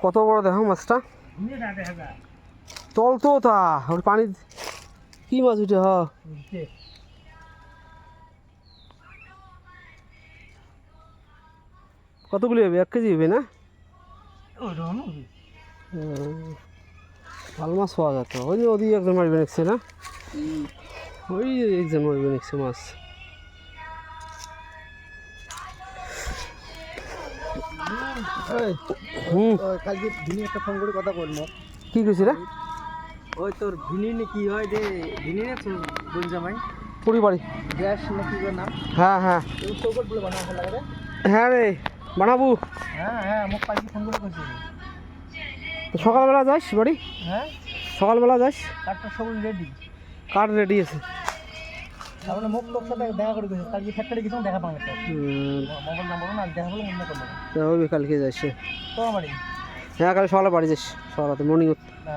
কত বড় দেখো মাছটা, তল তো তা ওর পানি কি মাছ উঠে হ কতগুলি হবে, 1 কেজি হবে না? ভালো মাছ পাওয়া যেত, ওই যে ওদিকে একজন মারবে নিচ্ছে না, ওই যে একজন মারবে নিচ্ছে মাছ। কালকে ভিনি একটা ফোন করে কথা বললো, কি কইছি রে? ওই তোর ভিনি কি হয় যে ভিনি না তোর বোন জামাই পরিবারই গ্যাস নাকি ওর নাম, হ্যাঁ হ্যাঁ ওই চৌকট বলে বানানো লাগে রে। হ্যাঁ রে বানাবো। হ্যাঁ হ্যাঁ মোক কালকে ফোন করে কইছিল। তো সকালবেলা যাস বাড়ি, হ্যাঁ সকালবেলা যাস, কাঠটা সব রেডি, কার রেডি আছে? তাহলে মোক লোক সাথে দেখা করে কইছিল, কালকে ফ্যাক্টরি গেছিলাম দেখা পাওয়া গেছে, মোবাইল নাম্বার না দেখা বলে মনে করলো হবে কালকে যাস। তোমার বাড়ি? হ্যাঁ কাল সকালে বাড়ি যাস, সকালে মর্নিং। না